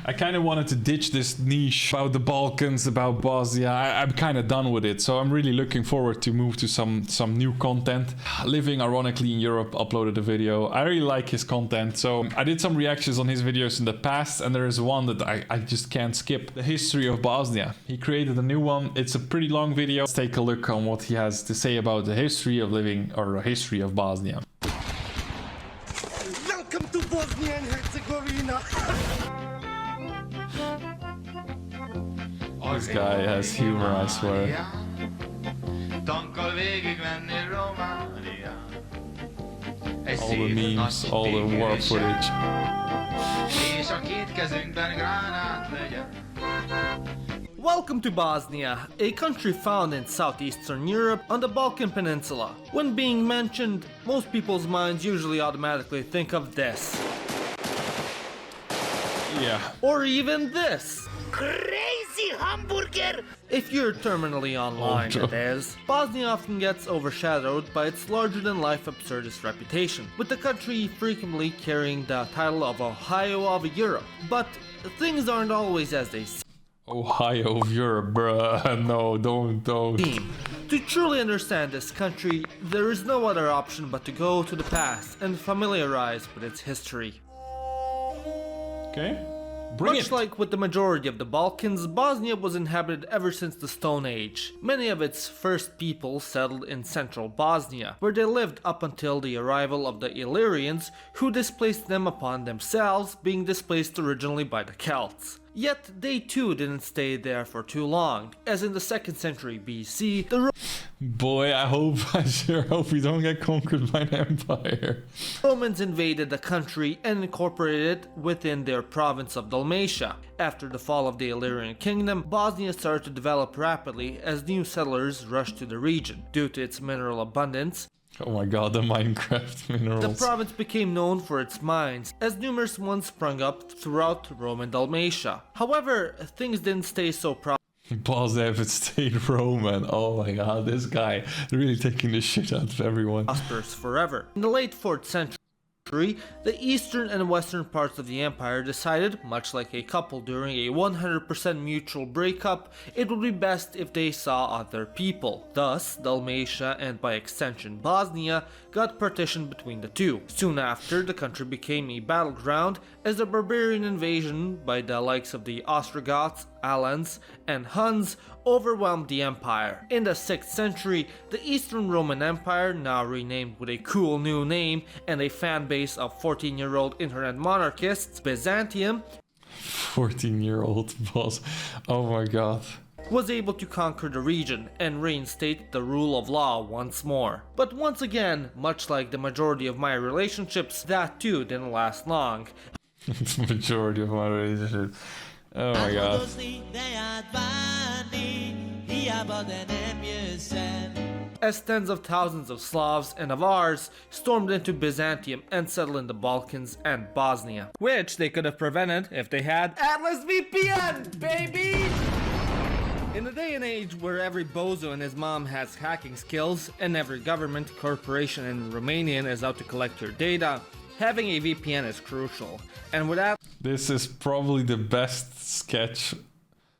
I kind of wanted to ditch this niche about the Balkans, about Bosnia. I'm kind of done with it, so I'm really looking forward to move to some new content. Living ironically in Europe uploaded a video. I really like his content, so I did some reactions on his videos in the past, and there is one that I just can't skip. The history of Bosnia. He created a new one. It's a pretty long video. Let's take a look on what he has to say about the history of living, or the history of Bosnia. Welcome to Bosnia and Herzegovina. This guy has humor, I swear. All the memes, all the war footage. Welcome to Bosnia, a country found in southeastern Europe on the Balkan Peninsula. When being mentioned, most people's minds usually automatically think of this. Yeah. Or even this. Crazy hamburger! If you're terminally online, Oh, no. it is. Bosnia often gets overshadowed by its larger-than-life absurdist reputation, with the country frequently carrying the title of Ohio of Europe. But things aren't always as they seem. Ohio of Europe, bruh. No, don't. To truly understand this country, there is no other option but to go to the past and familiarize with its history. Okay. Bring Much it. like with the majority of the Balkans, Bosnia was inhabited ever since the Stone Age. Many of its first people settled in central Bosnia, where they lived up until the arrival of the Illyrians, who displaced them upon themselves, being displaced originally by the Celts. Yet they too didn't stay there for too long, as in the 2nd century BC, the Boy, I sure hope we don't get conquered by an empire. Romans invaded the country and incorporated it within their province of Dalmatia. After the fall of the Illyrian kingdom, Bosnia started to develop rapidly as new settlers rushed to the region. Due to its mineral abundance, Oh my god, the Minecraft minerals. the province became known for its mines, as numerous ones sprung up throughout Roman Dalmatia. However, things didn't stay so Bosnia if it stayed Roman. Oh my god, this guy really taking the shit out of everyone. prosperous forever. In the late 4th century, the eastern and western parts of the empire decided, much like a couple during a 100% mutual breakup, it would be best if they saw other people. Thus, Dalmatia and by extension Bosnia got partitioned between the two. Soon after, the country became a battleground as the barbarian invasion by the likes of the Ostrogoths, Alans, and Huns overwhelmed the empire. In the 6th century, the Eastern Roman Empire, now renamed with a cool new name and a fan base of 14-year-old internet monarchists, Byzantium, 14-year-old boss. Oh my god. was able to conquer the region and reinstate the rule of law once more. But once again, much like the majority of my relationships, that too didn't last long. It's the majority of my relationships. Oh my god. As tens of thousands of Slavs and Avars stormed into Byzantium and settled in the Balkans and Bosnia, which they could have prevented if they had Atlas VPN, baby! In a day and age where every bozo and his mom has hacking skills and every government, corporation in Romanian is out to collect your data, having a VPN is crucial. And without This is probably the best sketch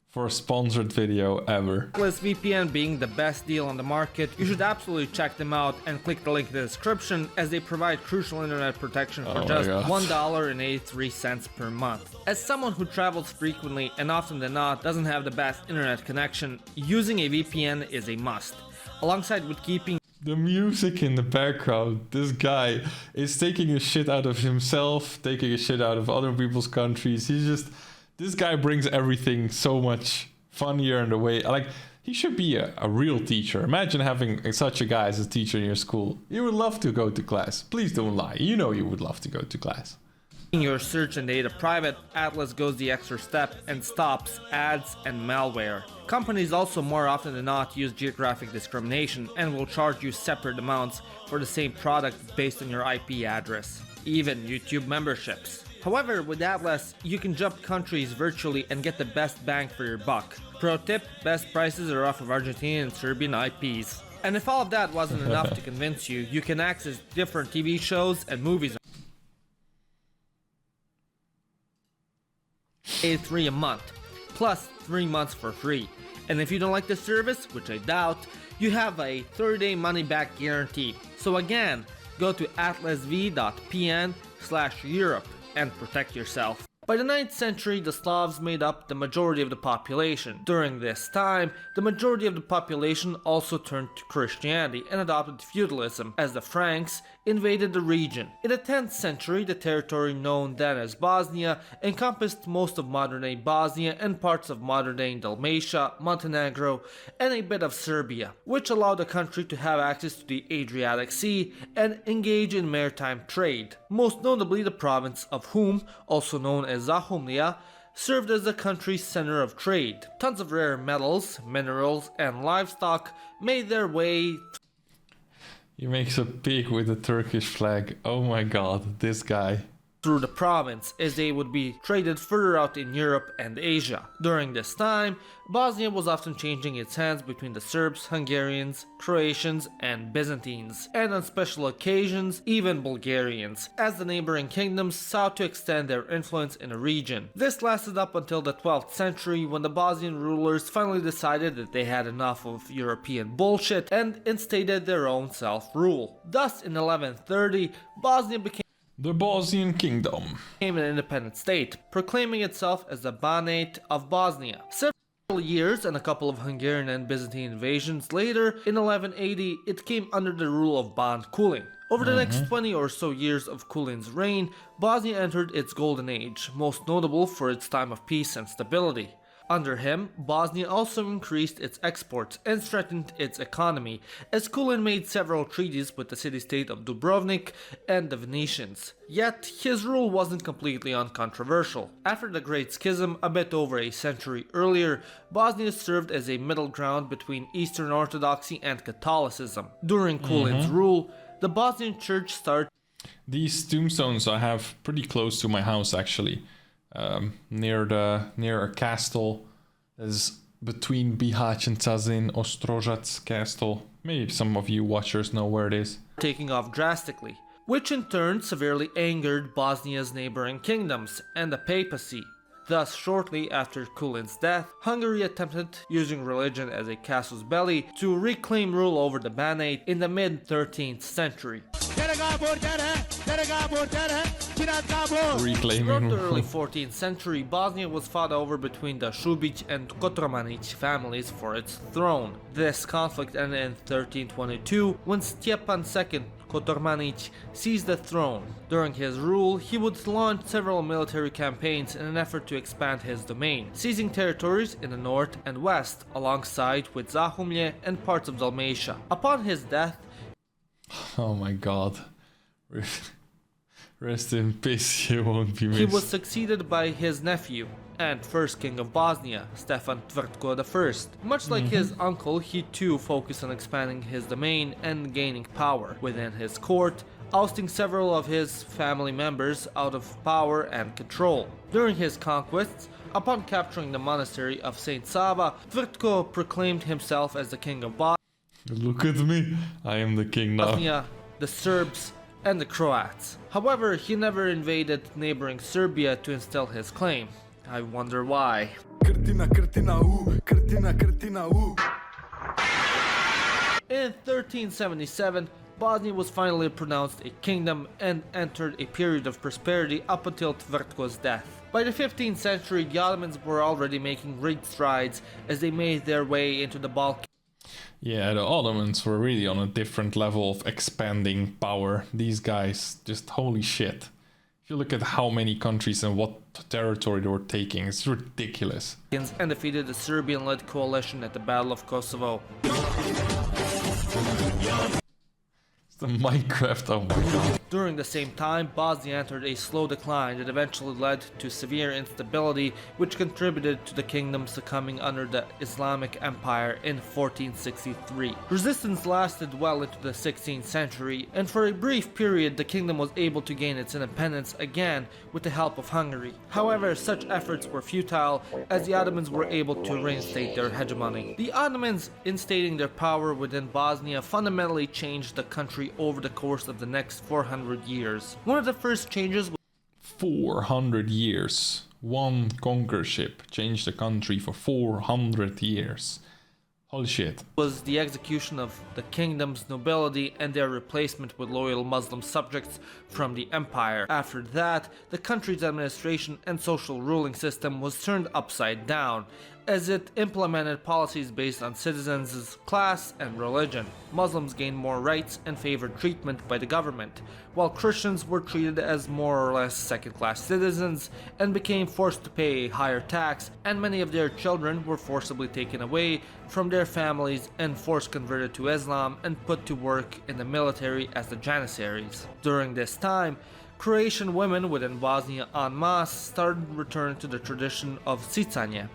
for a sponsored video ever. Atlas VPN being the best deal on the market, you should absolutely check them out and click the link in the description, as they provide crucial internet protection for Oh my just God. $1.83 per month. As someone who travels frequently and often than not doesn't have the best internet connection, using a VPN is a must. Alongside with keeping The music in the background, this guy is taking a shit out of himself, taking a shit out of other people's countries. This guy brings everything so much funnier in the way. Like, he should be a real teacher. Imagine having such a guy as a teacher in your school. You would love to go to class. Please don't lie. You know you would love to go to class. your search and data private, Atlas goes the extra step and stops ads and malware. Companies also more often than not use geographic discrimination and will charge you separate amounts for the same product based on your IP address. Even YouTube memberships. However, with Atlas, you can jump countries virtually and get the best bang for your buck. Pro tip, best prices are off of Argentinian and Serbian IPs. And if all of that wasn't enough to convince you, you can access different TV shows and movies. A pay 3 a month, plus 3 months for free. And if you don't like the service, which I doubt, you have a 30-day money-back guarantee. So again, go to atlasv.pn/Europe and protect yourself. By the 9th century, the Slavs made up the majority of the population. During this time, the majority of the population also turned to Christianity and adopted feudalism, as the Franks invaded the region. In the 10th century, the territory known then as Bosnia encompassed most of modern-day Bosnia and parts of modern-day Dalmatia, Montenegro, and a bit of Serbia, which allowed the country to have access to the Adriatic Sea and engage in maritime trade. Most notably, the province of Hum, also known as Zahumlia, served as the country's center of trade. Tons of rare metals, minerals, and livestock made their way. He makes a pig with a Turkish flag. Oh my god, this guy. Through the province, as they would be traded further out in Europe and Asia. During this time, Bosnia was often changing its hands between the Serbs, Hungarians, Croatians, and Byzantines, and on special occasions, even Bulgarians, as the neighboring kingdoms sought to extend their influence in the region. This lasted up until the 12th century, when the Bosnian rulers finally decided that they had enough of European bullshit and instated their own self-rule. Thus, in 1130, Bosnia became The Bosnian Kingdom an independent state, proclaiming itself as the Banate of Bosnia. Several years and a couple of Hungarian and Byzantine invasions later, in 1180, it came under the rule of Ban Kulin. Over the next 20 or so years of Kulin's reign, Bosnia entered its golden age, most notable for its time of peace and stability. Under him, Bosnia also increased its exports and strengthened its economy, as Kulin made several treaties with the city-state of Dubrovnik and the Venetians. Yet, his rule wasn't completely uncontroversial. After the Great Schism, a bit over a century earlier, Bosnia served as a middle ground between Eastern Orthodoxy and Catholicism. During Kulin's rule, the Bosnian Church started. These tombstones I have pretty close to my house actually. Near a castle that is between Bihać and Sazin, Ostrožac castle. Maybe some of you watchers know where it is. Taking off drastically, which in turn severely angered Bosnia's neighboring kingdoms and the papacy. Thus, shortly after Kulin's death, Hungary attempted, using religion as a casus belli, to reclaim rule over the Banate in the mid-13th century. Reclaiming Throughout the rule. early 14th century, Bosnia was fought over between the Šubić and Kotromanić families for its throne. This conflict ended in 1322 when Stjepan II Kotormanić seized the throne. During his rule, he would launch several military campaigns in an effort to expand his domain, seizing territories in the north and west, alongside with Zahumlje and parts of Dalmatia. Upon his death, Oh my god. Rest in peace, you won't be missed. he was succeeded by his nephew and first king of Bosnia, Stefan Tvrtko I. Much like his uncle, he too focused on expanding his domain and gaining power within his court, ousting several of his family members out of power and control. During his conquests, upon capturing the monastery of Saint Sava, Tvrtko proclaimed himself as the king of Look at me, I am the king now. Bosnia, the Serbs, and the Croats. However, he never invaded neighboring Serbia to instill his claim. I wonder why. In 1377, Bosnia was finally pronounced a kingdom and entered a period of prosperity up until Tvrtko's death. By the 15th century, the Ottomans were already making great strides as they made their way into the Balkans. Yeah, the Ottomans were really on a different level of expanding power. These guys, just holy shit. If you look at how many countries and what territory they were taking, it's ridiculous. And defeated the Serbian-led coalition at the Battle of Kosovo. It's the Minecraft, oh my god. During the same time, Bosnia entered a slow decline that eventually led to severe instability, which contributed to the kingdom succumbing under the Islamic Empire in 1463. Resistance lasted well into the 16th century, and for a brief period the kingdom was able to gain its independence again with the help of Hungary. However, such efforts were futile, as the Ottomans were able to reinstate their hegemony. The Ottomans, instating their power within Bosnia, fundamentally changed the country over the course of the next 400 years. One of the first changes 400 years. One conquerorship changed the country for 400 years. Holy shit. Was the execution of the kingdom's nobility and their replacement with loyal Muslim subjects from the empire. After that, the country's administration and social ruling system was turned upside down, as it implemented policies based on citizens' class and religion. Muslims gained more rights and favored treatment by the government, while Christians were treated as more or less second-class citizens and became forced to pay a higher tax, and many of their children were forcibly taken away from their families and forced converted to Islam and put to work in the military as the Janissaries. During this time, Croatian women within Bosnia en masse started returning to the tradition of sicanje,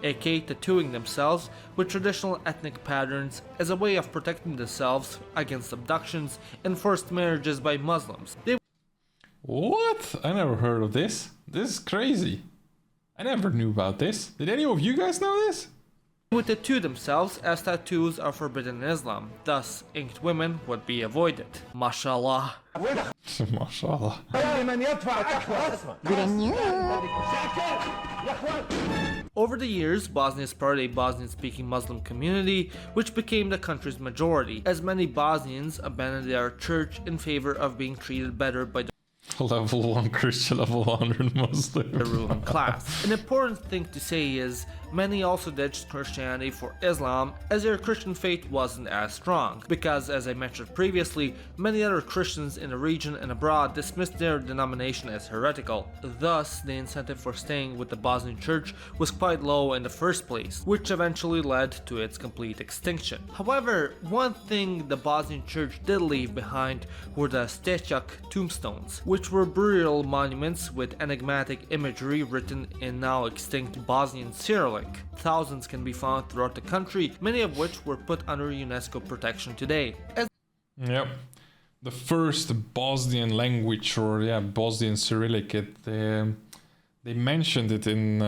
aka tattooing themselves with traditional ethnic patterns as a way of protecting themselves against abductions and forced marriages by Muslims. What? I never heard of this. This is crazy. I never knew about this. Did any of you guys know this? Would tattoo themselves, as tattoos are forbidden in Islam, thus inked women would be avoided. Mashallah. Mashallah. Over the years, Bosnia spread a Bosnian-speaking Muslim community, which became the country's majority, as many Bosnians abandoned their church in favor of being treated better by the Level 1 Christian, level 100 Muslim. ruling class. An important thing to say is, many also ditched Christianity for Islam, as their Christian faith wasn't as strong, because as I mentioned previously, many other Christians in the region and abroad dismissed their denomination as heretical. Thus, the incentive for staying with the Bosnian church was quite low in the first place, which eventually led to its complete extinction. However, one thing the Bosnian church did leave behind were the Stečak tombstones, which were burial monuments with enigmatic imagery written in now extinct Bosnian Cyrillic. Thousands can be found throughout the country, many of which were put under UNESCO protection today. Yep. The first Bosnian language, or Bosnian Cyrillic, they mentioned it in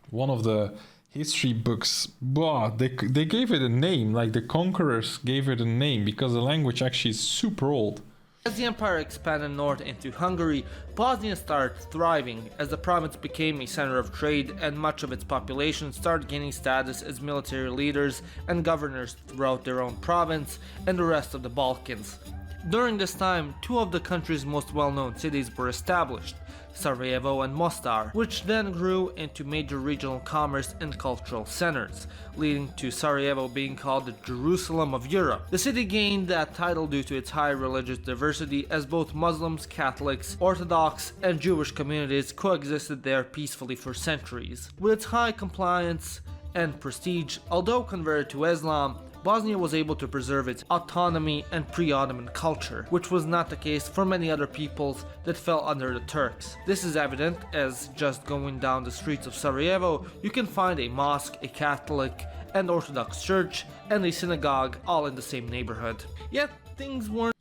one of the history books. They gave it a name, like the conquerors gave it a name, because the language actually is super old. As the empire expanded north into Hungary, Bosnia started thriving as the province became a center of trade, and much of its population started gaining status as military leaders and governors throughout their own province and the rest of the Balkans. During this time, two of the country's most well-known cities were established, Sarajevo and Mostar, which then grew into major regional commerce and cultural centers, leading to Sarajevo being called the Jerusalem of Europe. The city gained that title due to its high religious diversity, as both Muslims, Catholics, Orthodox, and Jewish communities coexisted there peacefully for centuries. With its high compliance and prestige, although converted to Islam, Bosnia was able to preserve its autonomy and pre-Ottoman culture, which was not the case for many other peoples that fell under the Turks. This is evident as just going down the streets of Sarajevo, you can find a mosque, a Catholic and Orthodox church, and a synagogue all in the same neighborhood. Yet things weren't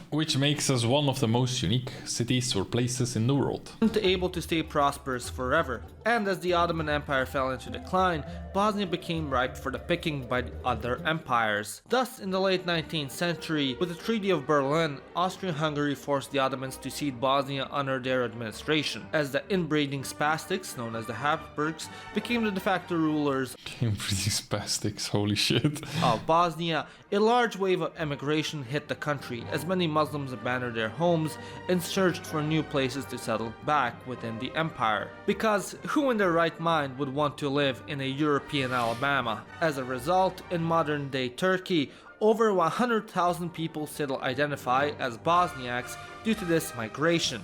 which makes us one of the most unique cities or places in the world. able to stay prosperous forever, and as the Ottoman Empire fell into decline, Bosnia became ripe for the picking by the other empires. Thus, in the late 19th century, with the Treaty of Berlin, Austria-Hungary forced the Ottomans to cede Bosnia under their administration, as the inbreeding spastics, known as the Habsburgs, became the de facto rulers Inbreeding spastics, holy shit. of Bosnia. A large wave of emigration hit the country, as many Muslims abandoned their homes and searched for new places to settle back within the empire. Because who in their right mind would want to live in a European Alabama? As a result, in modern-day Turkey, over 100,000 people still identify as Bosniaks due to this migration.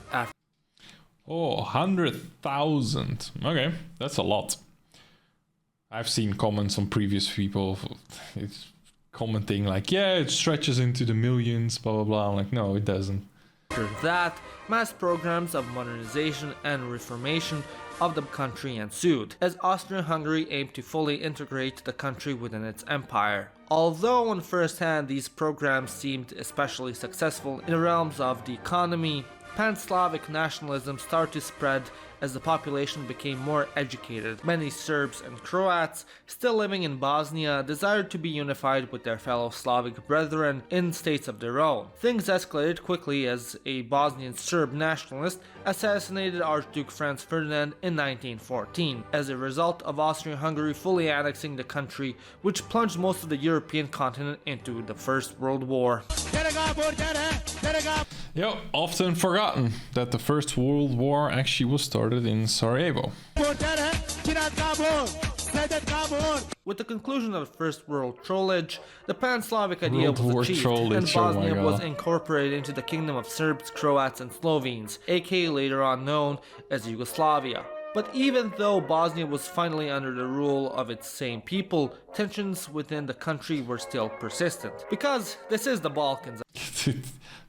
Oh, 100,000. Okay, that's a lot. I've seen comments on previous people. It's commenting like, yeah, it stretches into the millions, blah blah blah. I'm like, no, it doesn't. After that, mass programs of modernization and reformation of the country ensued, as Austria-Hungary aimed to fully integrate the country within its empire. Although on first hand these programs seemed especially successful in the realms of the economy, Pan-Slavic nationalism started to spread as the population became more educated. Many Serbs and Croats still living in Bosnia desired to be unified with their fellow Slavic brethren in states of their own. Things escalated quickly as a Bosnian Serb nationalist assassinated Archduke Franz Ferdinand in 1914 as a result of Austria-Hungary fully annexing the country, which plunged most of the European continent into the First World War. Yep, often forgotten that the First World War actually was started in Sarajevo. With the conclusion of the First World Trollage, the Pan-Slavic idea World War was achieved, Trollage, and oh my Bosnia was God. incorporated into the Kingdom of Serbs, Croats and Slovenes, aka later on known as Yugoslavia. But even though Bosnia was finally under the rule of its same people, tensions within the country were still persistent. Because this is the Balkans,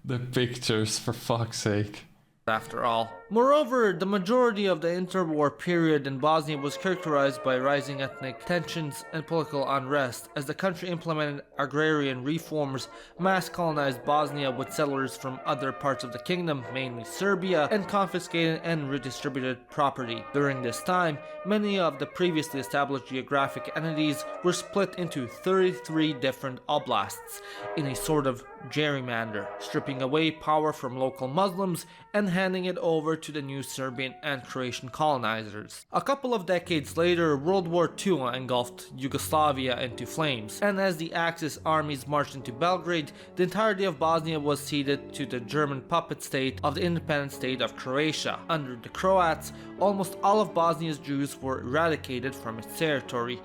The pictures, for fuck's sake. after all. Moreover, the majority of the interwar period in Bosnia was characterized by rising ethnic tensions and political unrest as the country implemented agrarian reforms, mass colonized Bosnia with settlers from other parts of the kingdom, mainly Serbia, and confiscated and redistributed property. During this time, many of the previously established geographic entities were split into 33 different oblasts in a sort of gerrymander, stripping away power from local Muslims and handing it over to the new Serbian and Croatian colonizers. A couple of decades later, World War II engulfed Yugoslavia into flames, and as the Axis armies marched into Belgrade, the entirety of Bosnia was ceded to the German puppet state of the independent state of Croatia. Under the Croats, almost all of Bosnia's Jews were eradicated from its territory.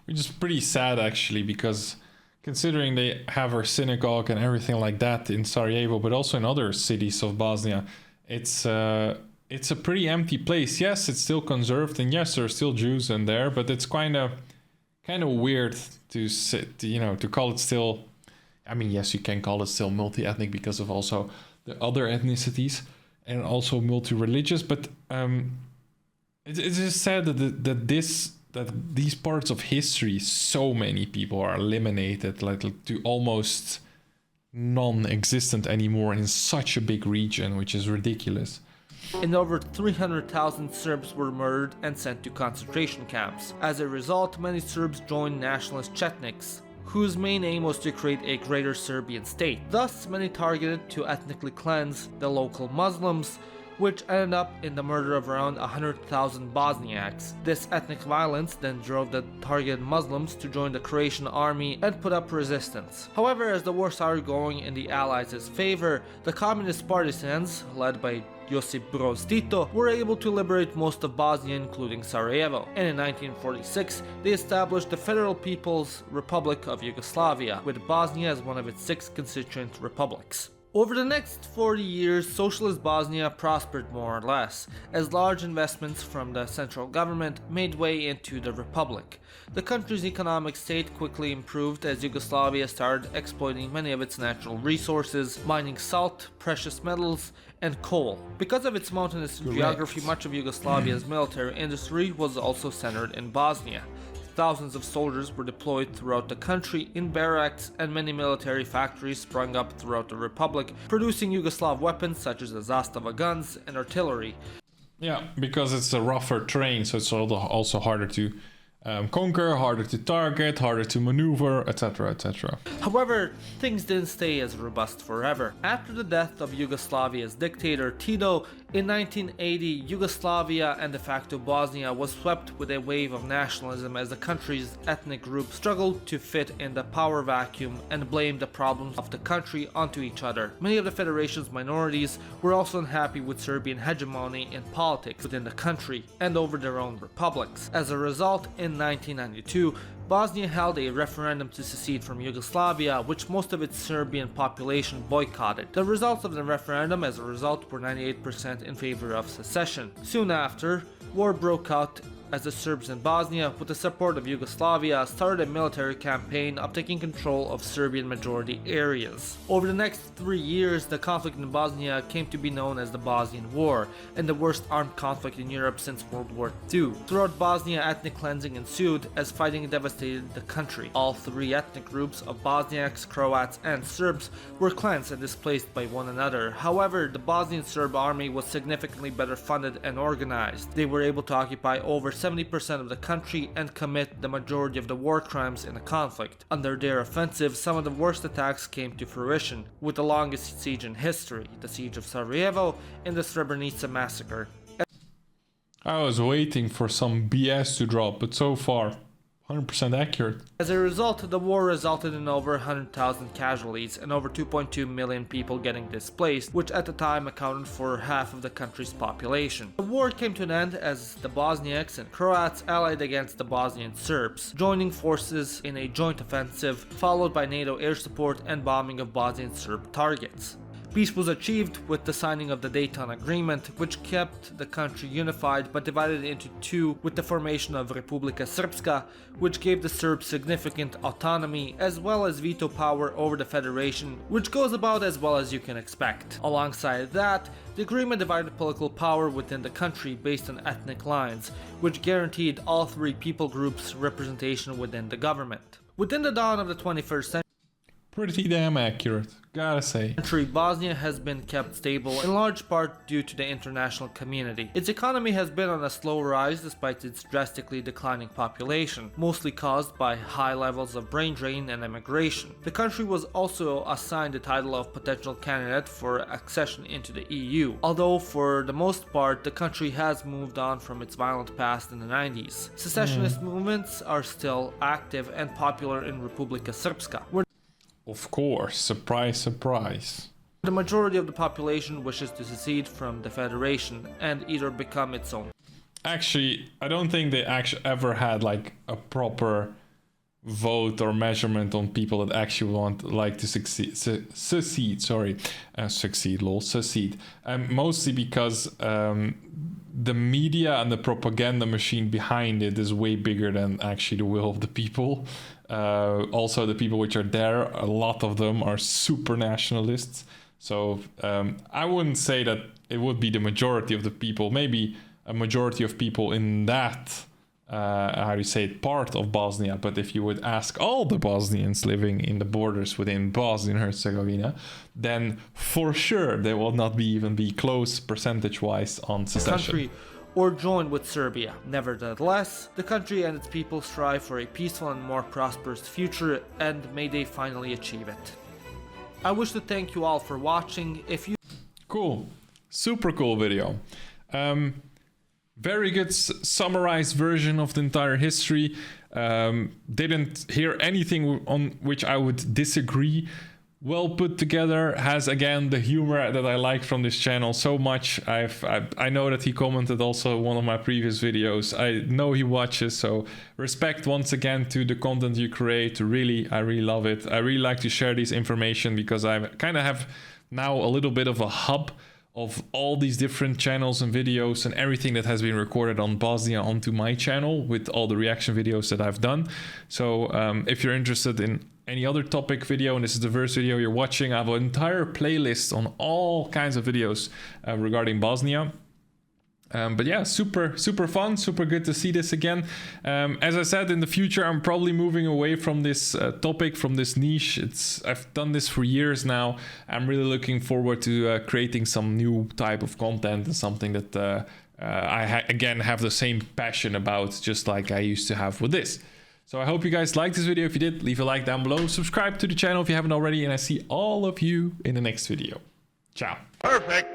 Which is pretty sad actually, because considering they have our synagogue and everything like that in Sarajevo, but also in other cities of Bosnia, it's a pretty empty place. Yes, it's still conserved, and yes, there are still Jews in there, but it's kind of weird to call it still. I mean, yes, you can call it still multi-ethnic because of also the other ethnicities and also multi-religious, but it's just sad that these parts of history, so many people are eliminated, like to almost non-existent anymore in such a big region, which is ridiculous. And over 300,000 Serbs were murdered and sent to concentration camps. As a result, many Serbs joined nationalist Chetniks, whose main aim was to create a greater Serbian state. Thus, many targeted to ethnically cleanse the local Muslims, which ended up in the murder of around 100,000 Bosniaks. This ethnic violence then drove the targeted Muslims to join the Croatian army and put up resistance. However, as the war started going in the Allies' favor, the communist partisans, led by Josip Broz Tito, were able to liberate most of Bosnia, including Sarajevo. And in 1946, they established the Federal People's Republic of Yugoslavia, with Bosnia as one of its 6 constituent republics. Over the next 40 years, socialist Bosnia prospered more or less, as large investments from the central government made way into the republic. The country's economic state quickly improved as Yugoslavia started exploiting many of its natural resources, mining salt, precious metals, and coal. Because of its mountainous geography, much of Yugoslavia's military industry was also centered in Bosnia. Thousands of soldiers were deployed throughout the country in barracks, and many military factories sprung up throughout the republic, producing Yugoslav weapons such as the Zastava guns and artillery. Yeah, because it's a rougher terrain, so it's also harder to conquer, harder to target, harder to maneuver, etc., etc. However, things didn't stay as robust forever. After the death of Yugoslavia's dictator Tito, in 1980, Yugoslavia and de facto Bosnia was swept with a wave of nationalism as the country's ethnic groups struggled to fit in the power vacuum and blamed the problems of the country onto each other. Many of the federation's minorities were also unhappy with Serbian hegemony in politics within the country and over their own republics. As a result, in 1992, Bosnia held a referendum to secede from Yugoslavia, which most of its Serbian population boycotted. The results of the referendum, as a result, were 98% in favor of secession. Soon after, war broke out as the Serbs in Bosnia, with the support of Yugoslavia, started a military campaign of taking control of Serbian majority areas. Over the next 3 years, the conflict in Bosnia came to be known as the Bosnian War, and the worst armed conflict in Europe since World War II. Throughout Bosnia, ethnic cleansing ensued as fighting devastated the country. All three ethnic groups of Bosniaks, Croats, and Serbs were cleansed and displaced by one another. However, the Bosnian Serb army was significantly better funded and organized. They were able to occupy over 70% of the country and commit the majority of the war crimes in the conflict. Under their offensive, some of the worst attacks came to fruition, with the longest siege in history, the Siege of Sarajevo and the Srebrenica massacre. I was waiting for some BS to drop, but so far, 100% accurate. As a result, the war resulted in over 100,000 casualties and over 2.2 million people getting displaced, which at the time accounted for half of the country's population. The war came to an end as the Bosniaks and Croats allied against the Bosnian Serbs, joining forces in a joint offensive, followed by NATO air support and bombing of Bosnian Serb targets. Peace was achieved with the signing of the Dayton Agreement, which kept the country unified but divided it into two with the formation of Republika Srpska, which gave the Serbs significant autonomy as well as veto power over the federation, which goes about as well as you can expect. Alongside that, the agreement divided political power within the country based on ethnic lines, which guaranteed all three people groups representation within the government. Within the dawn of the 21st century, Pretty damn accurate, gotta say. Bosnia has been kept stable in large part due to the international community. Its economy has been on a slow rise despite its drastically declining population, mostly caused by high levels of brain drain and immigration. The country was also assigned the title of potential candidate for accession into the EU, although for the most part the country has moved on from its violent past in the 90s. Secessionist movements are still active and popular in Republika Srpska, where Of course, surprise, surprise. the majority of the population wishes to secede from the Federation and either become its own. Actually, I don't think they actually ever had like a proper vote or measurement on people that actually like to succeed. Secede. Mostly because the media and the propaganda machine behind it is way bigger than actually the will of the people. Also, the people which are there, a lot of them are super nationalists. So I wouldn't say that it would be the majority of the people. Maybe a majority of people in that, how do you say it, part of Bosnia. But if you would ask all the Bosnians living in the borders within Bosnia and Herzegovina, then for sure they will not even be close percentage-wise on secession. Country or join with Serbia. Nevertheless, the country and its people strive for a peaceful and more prosperous future, and may they finally achieve it. I wish to thank you all for watching. If you Cool, super cool video. Very good summarized version of the entire history. Didn't hear anything on which I would disagree. Well put together, has again the humor that I like from this channel so much. I know that he commented also one of my previous videos. I know he watches, so respect once again to the content you create. I really love it. I really like to share this information because I kind of have now a little bit of a hub of all these different channels and videos and everything that has been recorded on Bosnia onto my channel with all the reaction videos that I've done. So if you're interested in any other topic video, and this is the first video you're watching, I have an entire playlist on all kinds of videos regarding Bosnia. But yeah, super fun, super good to see this again. As I said, in the future I'm probably moving away from this topic, from this niche. I've done this for years now. I'm really looking forward to creating some new type of content and something that again have the same passion about, just like I used to have with this. So I hope you guys liked this video. If you did, leave a like down below, subscribe to the channel if you haven't already, and I see all of you in the next video. Ciao. Perfect.